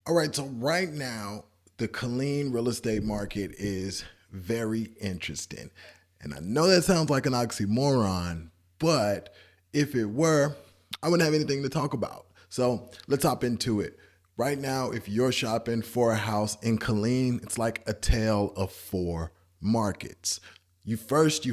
All right, so right now, the Killeen real estate market is very interesting. And I know that sounds like an oxymoron, but if it were, I wouldn't have anything to talk about. So let's hop into it. Right now, if you're shopping for a house in Killeen, it's like a tale of four markets. You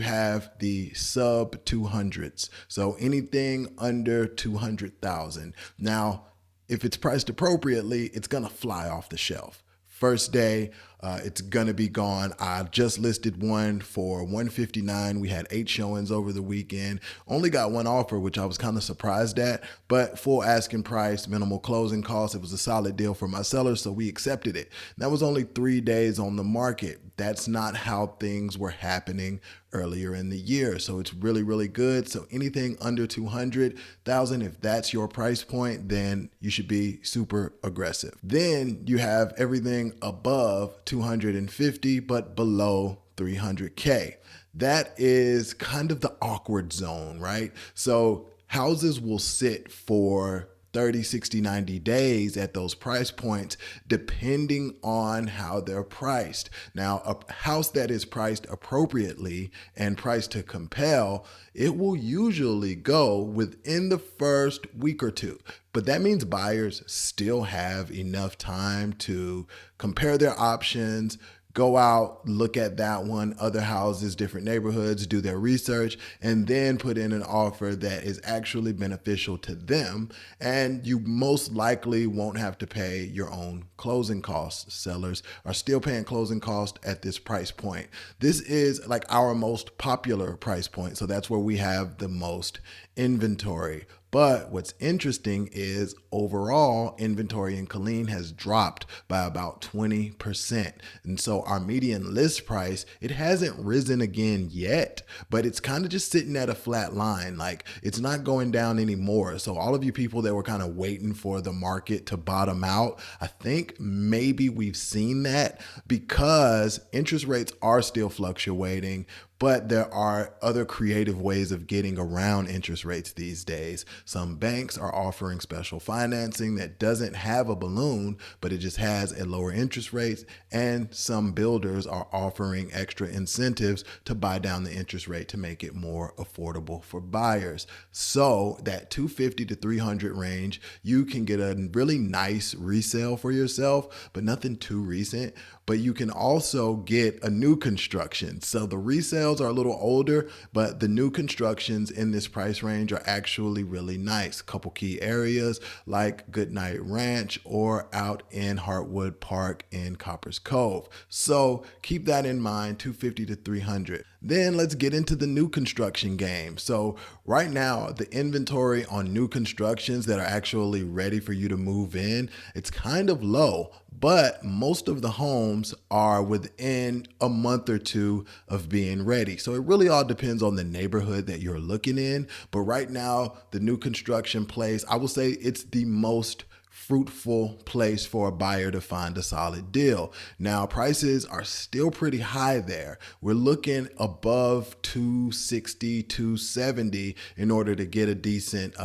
have the sub 200s. So anything under 200,000. Now, if it's priced appropriately, it's gonna fly off the shelf. First day, it's gonna be gone. I just listed one for 159. We had 8 showings over the weekend. Only got one offer, which I was kind of surprised at, but full asking price, minimal closing costs. It was a solid deal for my seller, so we accepted it. That was only 3 days on the market. That's not how things were happening earlier in the year. So it's really, really good. So anything under 200,000, if that's your price point, then you should be super aggressive. Then you have everything above 250, but below 300K. That is kind of the awkward zone, right? So houses will sit for 30, 60, 90 days at those price points, depending on how they're priced. Now, a house that is priced appropriately and priced to compel, it will usually go within the first week or two. But that means buyers still have enough time to compare their options, go out, look at that one, other houses, different neighborhoods, do their research, and then put in an offer that is actually beneficial to them. And you most likely won't have to pay your own closing costs. Sellers are still paying closing costs at this price point. This is like our most popular price point. So that's where we have the most inventory. But what's interesting is overall inventory in Killeen has dropped by about 20%. And so our median list price, it hasn't risen again yet, but it's kind of just sitting at a flat line. Like it's not going down anymore. So all of you people that were kind of waiting for the market to bottom out, I think maybe we've seen that because interest rates are still fluctuating. But there are other creative ways of getting around interest rates these days. Some banks are offering special financing that doesn't have a balloon, but it just has a lower interest rate. And some builders are offering extra incentives to buy down the interest rate to make it more affordable for buyers. So that 250 to 300 range, you can get a really nice resale for yourself, but nothing too recent. But you can also get a new construction. So the resales are a little older, but the new constructions in this price range are actually really nice. A couple key areas like Goodnight Ranch or out in Heartwood Park in Copperas Cove. So keep that in mind, 250 to 300. Then let's get into the new construction game. So right now, the inventory on new constructions that are actually ready for you to move in, it's kind of low, but most of the homes are within a month or two of being ready. So it really all depends on the neighborhood that you're looking in. But right now, the new construction place, I will say it's the most fruitful place for a buyer to find a solid deal. Now, prices are still pretty high there. We're looking above 260, 270 in order to get a decent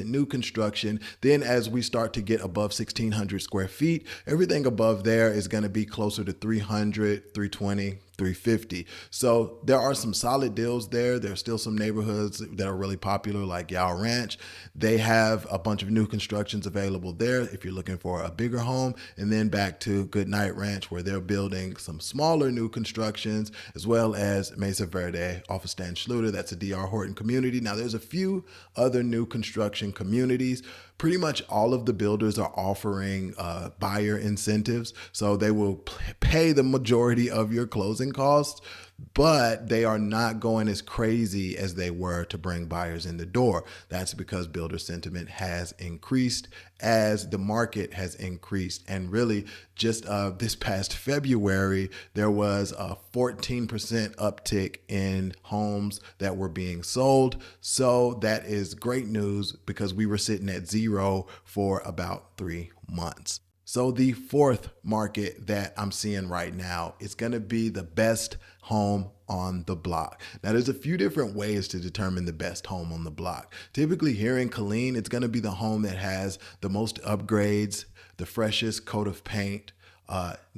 new construction. Then as we start to get above 1,600 square feet, everything above there is going to be closer to 300, 320, 350. So there are some solid deals there. There's still some neighborhoods that are really popular like Yow Ranch. They have a bunch of new constructions available there if you're looking for a bigger home. And then back to Goodnight Ranch where they're building some smaller new constructions, as well as Mesa Verde off of Stan Schluter. That's a D.R. Horton community. Now there's a few other new construction communities. Pretty much all of the builders are offering buyer incentives. So they will pay the majority of your closing costs, but they are not going as crazy as they were to bring buyers in the door. That's because builder sentiment has increased as the market has increased. And really just this past February, there was a 14% uptick in homes that were being sold. So that is great news because we were sitting at zero for about 3 months. So the fourth market that I'm seeing right now is going to be the best home on the block. Now, there's a few different ways to determine the best home on the block. Typically here in Killeen, it's going to be the home that has the most upgrades, the freshest coat of paint,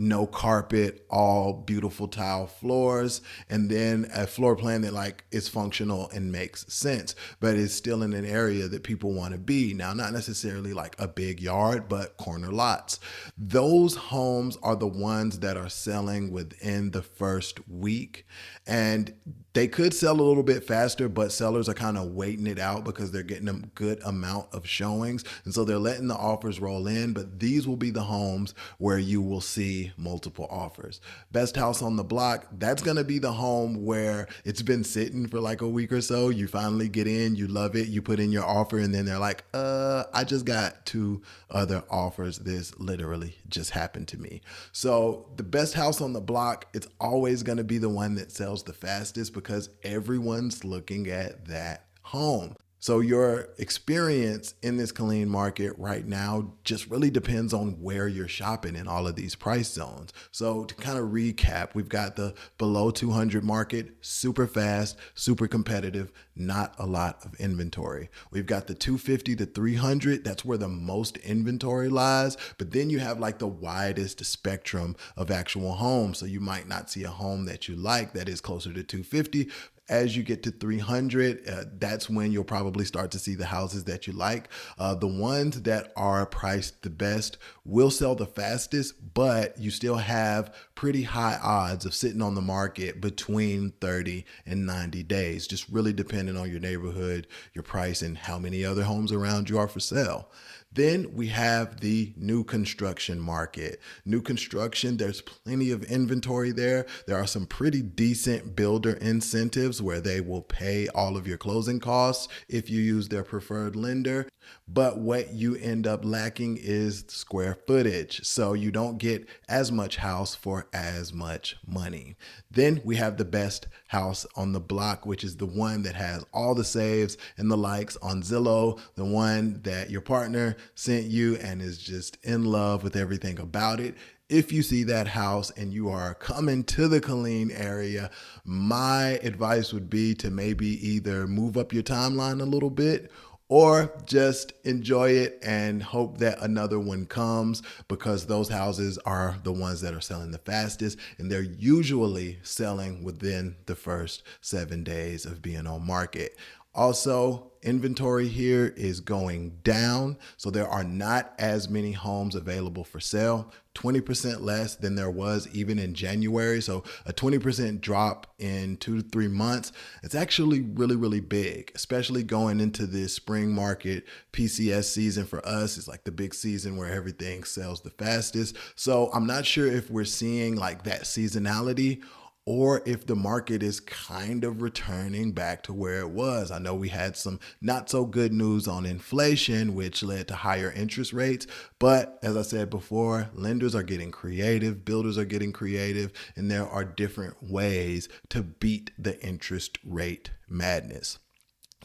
no carpet, all beautiful tile floors, and then a floor plan that like is functional and makes sense, but it's still in an area that people want to be. Now, not necessarily like a big yard, but corner lots. Those homes are the ones that are selling within the first week, and they could sell a little bit faster, but sellers are kind of waiting it out because they're getting a good amount of showings. And so they're letting the offers roll in, but these will be the homes where you will see multiple offers. Best house on the block, that's going to be the home where it's been sitting for like a week or so. You finally get in, you love it, you put in your offer, and then they're like, I just got 2 other offers. This literally just happened to me. So the best house on the block, it's always going to be the one that sells the fastest because everyone's looking at that home. So your experience in this Killeen market right now just really depends on where you're shopping in all of these price zones. So to kind of recap, we've got the below 200 market, super fast, super competitive, not a lot of inventory. We've got the 250 to 300, that's where the most inventory lies. But then you have like the widest spectrum of actual homes. So you might not see a home that you like that is closer to 250. As you get to 300, that's when you'll probably start to see the houses that you like. The ones that are priced the best will sell the fastest, but you still have pretty high odds of sitting on the market between 30 and 90 days, just really depending on your neighborhood, your price, and how many other homes around you are for sale. Then we have the new construction market. New construction, there's plenty of inventory there. There are some pretty decent builder incentives where they will pay all of your closing costs if you use their preferred lender. But what you end up lacking is square footage. So you don't get as much house for as much money. Then we have the best house on the block, which is the one that has all the saves and the likes on Zillow, the one that your partner sent you and is just in love with everything about it. If you see that house and you are coming to the Killeen area, my advice would be to maybe either move up your timeline a little bit or just enjoy it and hope that another one comes, because those houses are the ones that are selling the fastest, and they're usually selling within the first 7 days of being on market. Also, inventory here is going down, so there are not as many homes available for sale, 20% less than there was even in January. So a 20% drop in 2 to 3 months. It's actually really, really big, especially going into this spring market. PCS season for us is like the big season where everything sells the fastest. So I'm not sure if we're seeing like that seasonality or if the market is kind of returning back to where it was. I know we had some not so good news on inflation, which led to higher interest rates. But as I said before, lenders are getting creative, builders are getting creative, and there are different ways to beat the interest rate madness.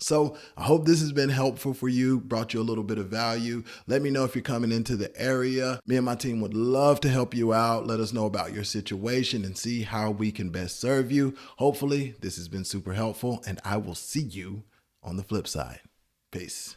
So I hope this has been helpful for you, brought you a little bit of value. Let me know if you're coming into the area. Me and my team would love to help you out. Let us know about your situation and see how we can best serve you. Hopefully this has been super helpful, and I will see you on the flip side. Peace.